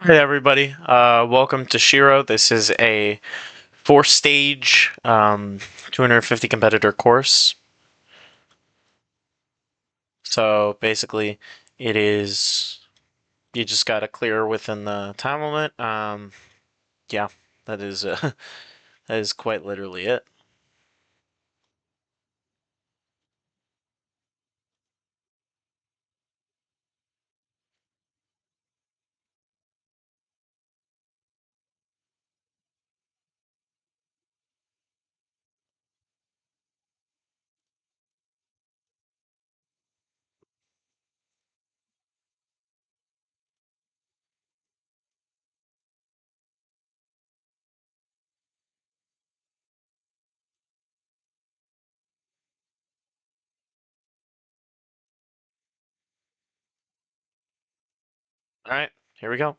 Hey everybody, welcome to Shiro. This is a four-stage, 250 competitor course. So basically, it is you just gotta clear within the time limit. Yeah, that is that is quite literally it. All right, here we go.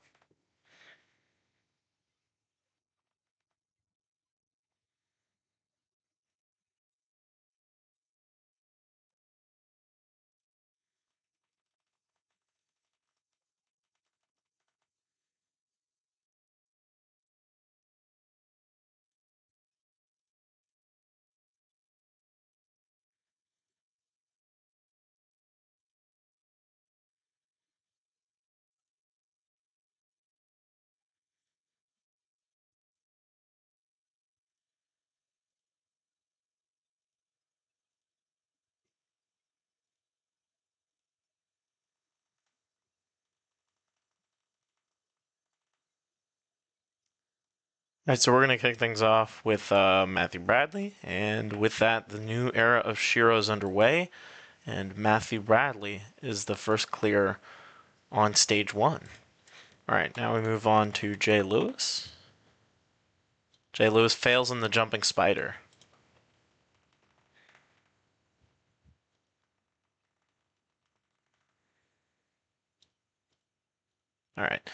All right, so we're gonna kick things off with Matthew Bradley, and with that, the new era of Shiro is underway, and Matthew Bradley is the first clear on stage one. All right, now we move on to Jay Lewis. Jay Lewis fails in the jumping spider. All right,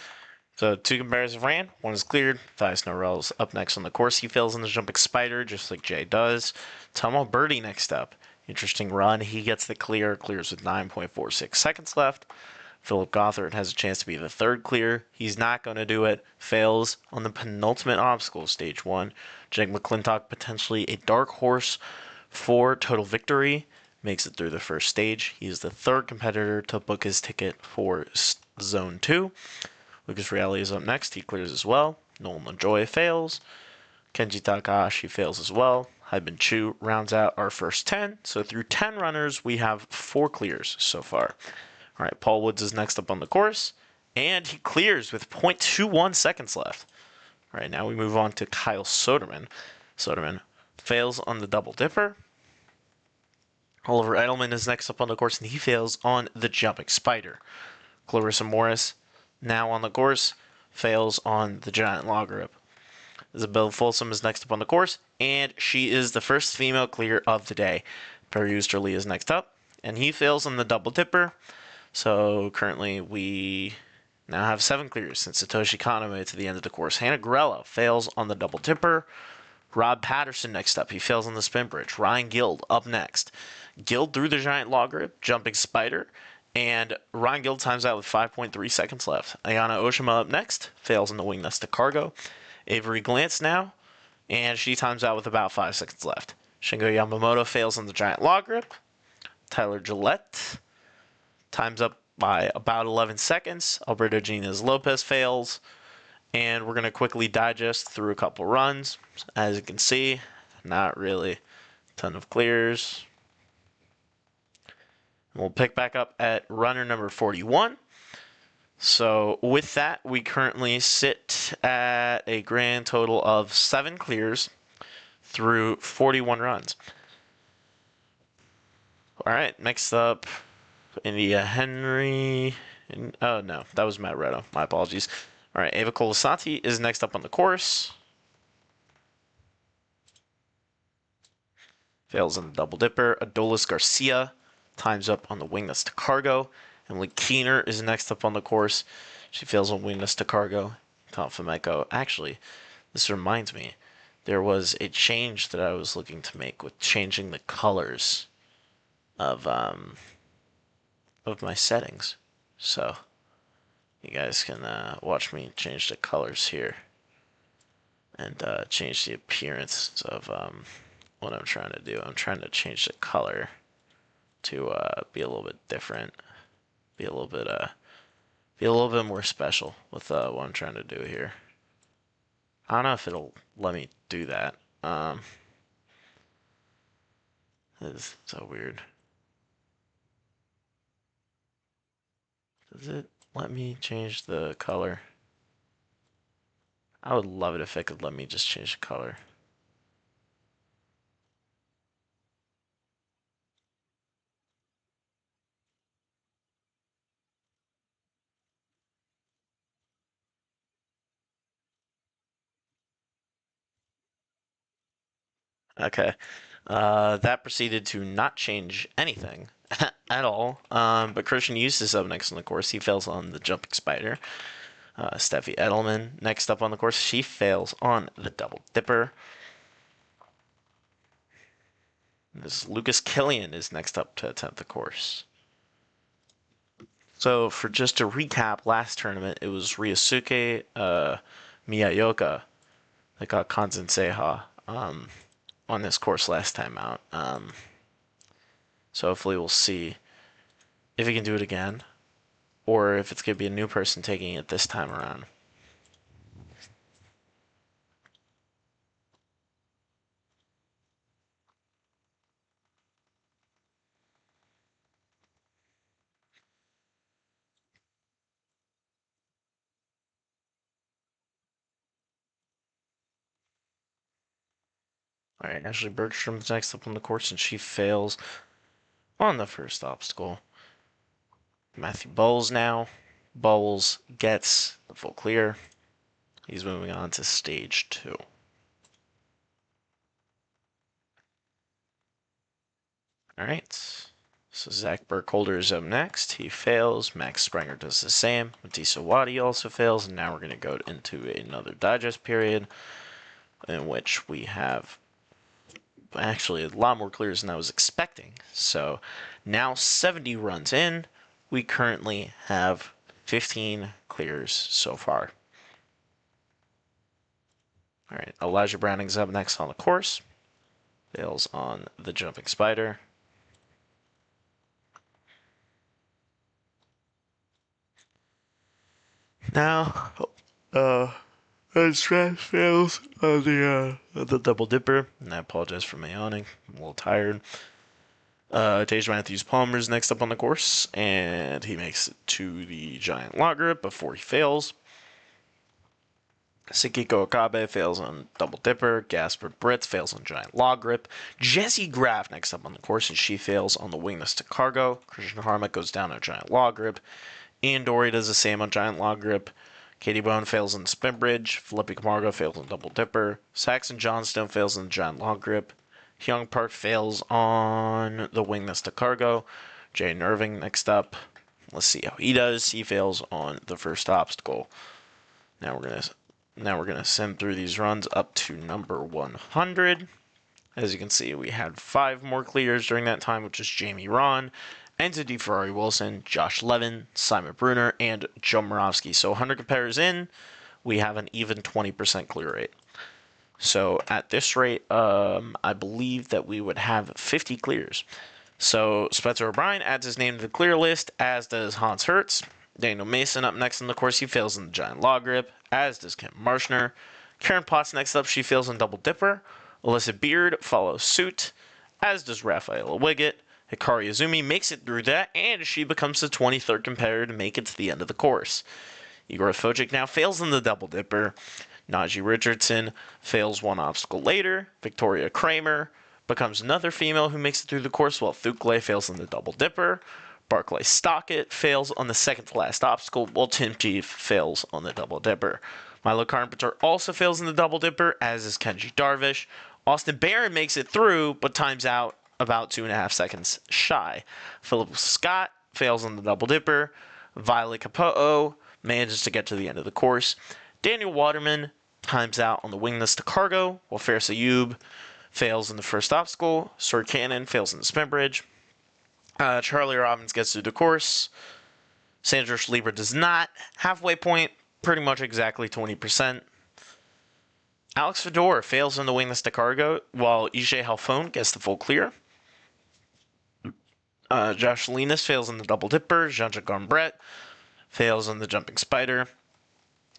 so two comparisons ran. One is cleared. Thias Norell's up next on the course. He fails in the jumping spider, just like Jay does. Tomo Birdie next up. Interesting run. He gets the clear. Clears with 9.46 seconds left. Philip Gothard has a chance to be the third clear. He's not going to do it. Fails on the penultimate obstacle, stage one. Jake McClintock, potentially a dark horse for total victory, makes it through the first stage. He's the third competitor to book his ticket for Zone 2. Lucas Reale is up next. He clears as well. Nolan LaJoy fails. Kenji Takahashi fails as well. Haibin Chu rounds out our first 10. So through 10 runners, we have 4 clears so far. All right, Paul Woods is next up on the course, and he clears with 0.21 seconds left. All right, now we move on to Kyle Soderman. Soderman fails on the double dipper. Oliver Edelman is next up on the course, and he fails on the jumping spider. Clarissa Morris, now on the course, fails on the giant log rip. Isabel Folsom is next up on the course, and she is the first female clear of the day. Perry Oosterly is next up, and he fails on the double dipper. So currently we now have 7 clears since Satoshi Kano made it to the end of the course. Hannah Grella fails on the double dipper. Rob Patterson next up. He fails on the spin bridge. Ryan Guild up next. Guild through the giant log rip, jumping spider, and Ryan Guild times out with 5.3 seconds left. Ayana Oshima up next. Fails on the wing nest to cargo. Avery Glantz now, and she times out with about 5 seconds left. Shingo Yamamoto fails on the giant log rip. Tyler Gillette times up by about 11 seconds. Alberto Gines Lopez fails. And we're going to quickly digest through a couple runs. As you can see, not really a ton of clears. We'll pick back up at runner number 41. So with that, we currently sit at a grand total of 7 clears through 41 runs. All right, next up, India Henry. Oh, no, that was Matt Retto. My apologies. All right, Ava Colasanti is next up on the course. Fails on the double dipper. Adolis Garcia times up on the wingless to cargo. Emily Keener is next up on the course. She fails on wingless to cargo. Tom Fomenko. Actually, this reminds me, there was a change that I was looking to make with changing the colors of my settings. So You guys can watch me change the colors here and change the appearance of what I'm trying to do. I'm trying to change the color to be a little bit different, be a little bit more special with what I'm trying to do here. I don't know if it'll let me do that. It's so weird. Does it let me change the color? I would love it if it could let me just change the color. Okay. That proceeded to not change anything at all. But Christian Eustace is up next on the course. He fails on the jumping spider. Steffi Edelman next up on the course. She fails on the double dipper. This Lucas Killian is next up to attempt the course. So for just to recap, last tournament it was Ryosuke Miyaoka that got Kanzen Seiha on this course last time out. So hopefully we'll see if he can do it again, or if it's going to be a new person taking it this time around. All right, Ashley Bergstrom's next up on the course, and she fails on the first obstacle. Matthew Bowles now. Bowles gets the full clear. He's moving on to stage 2. All right. So Zach Burkholder is up next. He fails. Max Sprenger does the same. Matisse Wadi also fails. And now we're going to go into another digest period in which we have actually a lot more clears than I was expecting. So now 70 runs in. We currently have 15 clears so far. All right, Elijah Browning's up next on the course. Fails on the jumping spider. Now, Stress fails on the double dipper. And I apologize for my yawning. I'm a little tired. Tage Matthews Palmer's next up on the course, and he makes it to the giant log grip before he fails. Sekiko Okabe fails on double dipper. Gasper Britz fails on giant log grip. Jessie Graff next up on the course, and she fails on the wingless to cargo. Christian Harmon goes down on giant log grip. Ian Dory does the same on giant log grip. Katie Bone fails on the spin bridge. Felipe Camargo fails on double dipper. Saxon Johnstone fails on the giant log grip. Hyung Park fails on the wingless to cargo. Jay Nerving next up. Let's see how he does. He fails on the first obstacle. Now we're gonna send through these runs up to number 100. As you can see, we had 5 more clears during that time, which is Jamie Ron, Enzo Di Ferrari Wilson, Josh Levin, Simon Bruner, and Joe Moravsky. So 100 compares in, we have an even 20% clear rate. So at this rate, I believe that we would have 50 clears. So Spencer O'Brien adds his name to the clear list, as does Hans Hertz. Daniel Mason up next on the course. He fails on the giant log grip, as does Kim Marshner. Karen Potts next up. She fails on double dipper. Alyssa Beard follows suit, as does Rafaela Wiggett. Hikari Izumi makes it through that, and she becomes the 23rd competitor to make it to the end of the course. Igor Fojic now fails on the double dipper. Najee Richardson fails one obstacle later. Victoria Kramer becomes another female who makes it through the course, while Thukley fails on the double dipper. Barclay Stockett fails on the second to last obstacle, while Tim Chief fails on the double dipper. Milo Carpenter also fails in the double dipper, as is Kenji Darvish. Austin Barron makes it through, but times out about 2.5 seconds shy. Philip Scott fails on the double dipper. Violet Capoe manages to get to the end of the course. Daniel Waterman times out on the wingless to cargo, while Faris Ayub fails in the first obstacle. Sir Cannon fails in the spin bridge. Charlie Robbins gets through the course. Sandra Schlieber does not. Halfway point, pretty much exactly 20%. Alex Fedor fails in the wingless to cargo, while Ije Halfon gets the full clear. Josh Linus fails in the double dipper. Jean-Jacques Gambret fails in the jumping spider.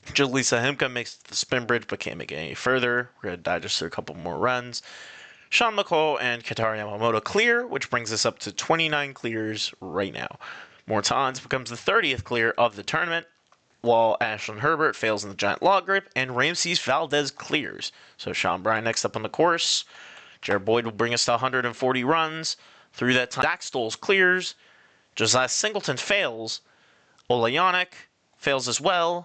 Julissa Himka makes the spin bridge but can't make it any further. We're going to digest through a couple more runs. Sean McCall and Katari Yamamoto clear, which brings us up to 29 clears right now. Mortons becomes the 30th clear of the tournament, while Ashlyn Herbert fails in the giant log grip, and Ramses Valdez clears. So Sean Bryan next up on the course. Jared Boyd will bring us to 140 runs. Through that time, Zach Stoles clears. Josiah Singleton fails. Olayanik fails as well.